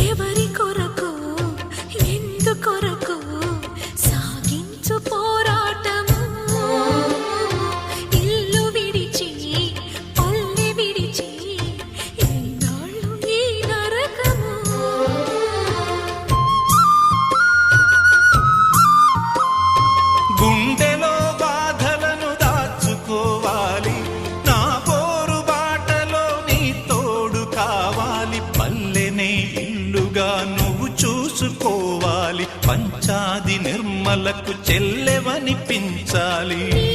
ఎవరి కొరకు ఎందుకొరకు సాగించు పోరాటము ఇల్లు విడిచి పల్లె విడిచి ఎన్నాళ్ళు ఈ నరకము గుండెలో బాధలను దాచుకోవాలి నా పోరు బాటలో నీ తోడు కావాలి పల్లెనే ఇల్లుగా నువ్వు చూసుకోవాలి పంచాది నిర్మలకు చెల్లెవనిపించాలి నీ